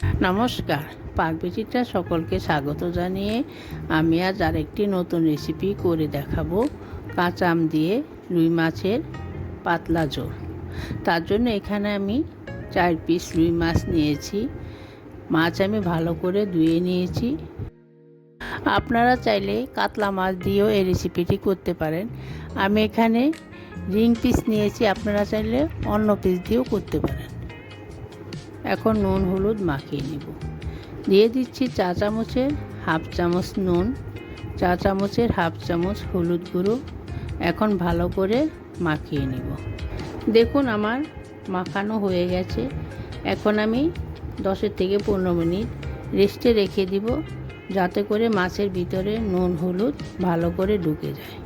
নমস্কার, পাকবিচিত্রা সকলকে স্বাগত জানিয়ে আমি আজ আরেকটি নতুন রেসিপি করে দেখাবো। কাঁচা আম দিয়ে রুই মাছের পাতলা ঝোল। তার জন্য এখানে আমি 4 পিস রুই মাছ নিয়েছি। মাছ আমি ভালো করে ধুয়ে নিয়েছি। আপনারা চাইলে কাতলা মাছ দিয়েও এই রেসিপিটি করতে পারেন। আমি এখানে রিং পিস নিয়েছি, আপনারা চাইলে অন্য পিস দিয়েও করতে পারেন। এখন নুন হলুদ মাখিয়ে নেব। দিয়ে দিচ্ছি চা চামচের হাফ চামচ নুন, চা চামচের হাফ চামচ হলুদ গুঁড়ো। এখন ভালো করে মাখিয়ে নেব। দেখুন আমার মাখানো হয়ে গেছে। এখন আমি 10 থেকে 15 মিনিট রেস্টে রেখে দিব, যাতে করে মাছের ভিতরে নুন হলুদ ভালো করে ঢুকে যায়।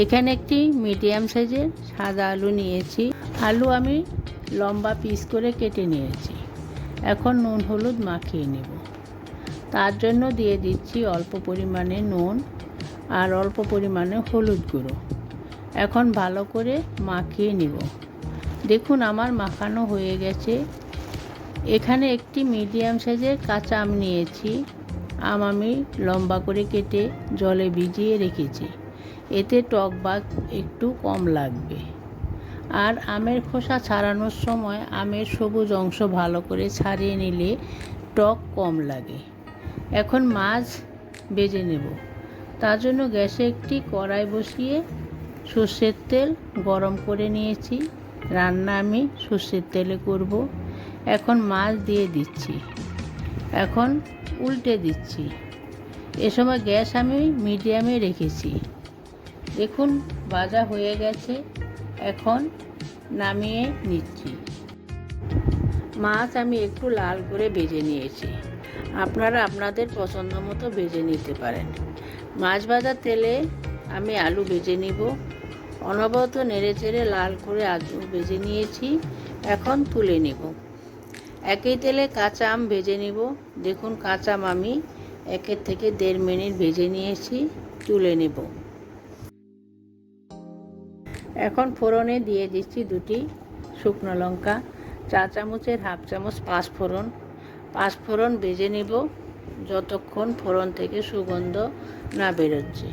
এখানে একটি মিডিয়াম সাইজের সাদা আলু নিয়েছি। আলু আমি লম্বা পিস করে কেটে নিয়েছি। এখন নুন হলুদ মাখিয়ে নেব। তার জন্য দিয়ে দিচ্ছি অল্প পরিমাণে নুন আর অল্প পরিমাণে হলুদ গুঁড়ো। এখন ভালো করে মাখিয়ে নেব। দেখুন আমার মাখানো হয়ে গেছে। এখানে একটি মিডিয়াম সাইজের কাঁচা আম নিয়েছি। আম আমি লম্বা করে কেটে জলে ভিজিয়ে রেখেছি। এতে টক ভাগ একটু কম লাগবে। আর আমের খোসা ছাড়ানোর সময় আমের সবুজ অংশ ভালো করে ছাড়িয়ে নিলে টক কম লাগে। এখন মাছ ভেজে নেব। তার জন্য গ্যাসে একটি কড়াই বসিয়ে সর্ষের তেল গরম করে নিয়েছি। রান্না আমি সর্ষের তেলে করব। এখন মাছ দিয়ে দিচ্ছি। এখন উল্টে দিচ্ছি। এ সময় গ্যাস আমি মিডিয়ামে রেখেছি। দেখুন ভাজা হয়ে গেছে। এখন নামিয়ে নিচ্ছি। মাছ আমি একটু লাল করে ভেজে নিয়েছি। আপনারা আপনাদের পছন্দ মতো ভেজে নিতে পারেন। মাছ ভাজার তেলে আমি আলু ভেজে নিব। অনবরত নেড়েচেড়ে লাল করে আলু ভেজে নিয়েছি। এখন তুলে নেব। একই তেলে কাঁচা আম ভেজে নিব। দেখুন কাঁচা আম আমি 1 থেকে 1.5 মিনিট ভেজে নিয়েছি। তুলে নেব। এখন ফোড়নে দিয়ে দিচ্ছি 2টি শুকনো লঙ্কা, চা চামচের হাফ চামচ পাঁচফোড়ন ভেজে নেব যতক্ষণ ফোড়ন থেকে সুগন্ধ না বেরোচ্ছে।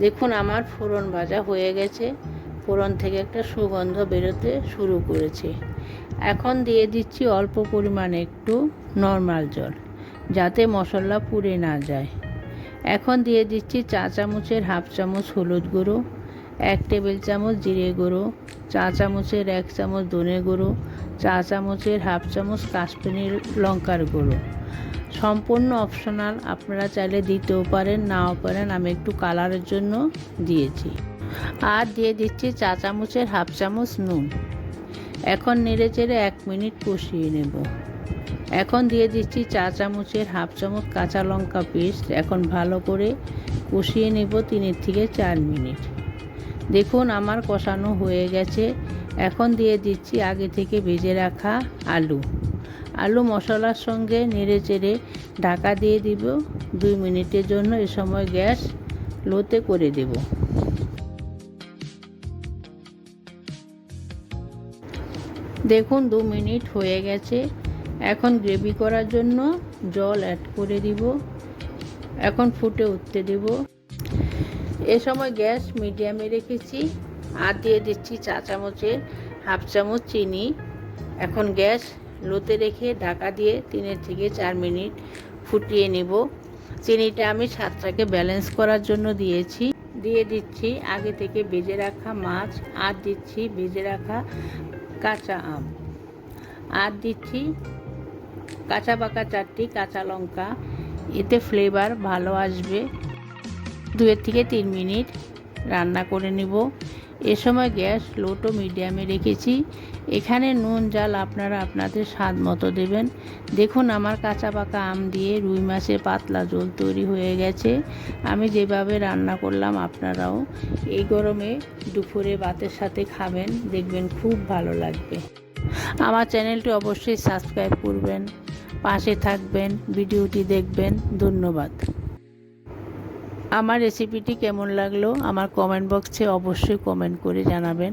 দেখুন আমার ফোড়ন ভাজা হয়ে গেছে। ফোড়ন থেকে একটা সুগন্ধ বেরোতে শুরু করেছে। এখন দিয়ে দিচ্ছি অল্প পরিমাণে একটু নর্মাল জল, যাতে মশলা পুড়ে না যায়। এখন দিয়ে দিচ্ছি চা চামচের হাফ চামচ হলুদ গুঁড়ো, 1 টেবিল চামচ জিরে গুঁড়ো, চা চামচের 1 চামচ ধনে গুঁড়ো, চা চামচের হাফ চামচ কাশ্মীরি লঙ্কার গুঁড়ো। সম্পূর্ণ অপশনাল, আপনারা চাইলে দিতেও পারেন নাও পারেন। আমি একটু কালারের জন্য দিয়েছি। আর দিয়ে দিচ্ছি চা চামচের হাফ চামচ নুন। এখন নেড়েচেড়ে 1 মিনিট কষিয়ে নেব। এখন দিয়ে দিচ্ছি চা চামচের হাফ চামচ কাঁচা লঙ্কা পেস্ট। এখন ভালো করে কষিয়ে নেব 3 থেকে 4 মিনিট। দেখুন আমার কষানো হয়ে গেছে। এখন দিয়ে দিচ্ছি আগে থেকে ভেজে রাখা আলু মশলার সঙ্গে নেড়েচেড়ে ঢাকা দিয়ে দিব 2 মিনিটের জন্য। এ সময় গ্যাস লোতে করে দেব। দেখুন 2 মিনিট হয়ে গেছে। এখন গ্রেভি করার জন্য জল অ্যাড করে দিব। এখন ফুটে উঠতে দেব। এ সময় গ্যাস মিডিয়ামে রেখেছি। আর দিয়ে দিচ্ছি চা চামচের হাফ চামচ চিনি। এখন গ্যাস লোতে রেখে ঢাকা দিয়ে 3 থেকে 4 মিনিট ফুটিয়ে নেব। চিনিটা আমি স্বাদটাকে ব্যালেন্স করার জন্য দিয়েছি। দিয়ে দিচ্ছি আগে থেকে ভেজে রাখা মাছ, আর দিচ্ছি ভেজে রাখা কাঁচা আম, আর দিচ্ছি কাঁচা পাকা 4টি কাঁচা লঙ্কা। এতে ফ্লেভার ভালো আসবে। 2 থেকে 3 মিনিট রান্না করে নেব। এ সময় গ্যাস লো টু মিডিয়ামে রেখেছি। এখানে নুন ঝাল আপনারা আপনাদের স্বাদ মতো দেবেন। দেখুন আমার কাঁচা পাকা আম দিয়ে রুই মাছের পাতলা ঝোল তৈরি হয়ে গেছে। আমি যেভাবে রান্না করলাম আপনারাও এই গরমে দুপুরে ভাতের সাথে খাবেন, দেখবেন খুব ভালো লাগবে। আমার চ্যানেলটি অবশ্যই সাবস্ক্রাইব করবেন, পাশে থাকবেন, ভিডিওটি দেখবেন। ধন্যবাদ। আমার রেসিপিটি কেমন লাগলো আমার কমেন্ট বক্সে অবশ্যই কমেন্ট করে জানাবেন।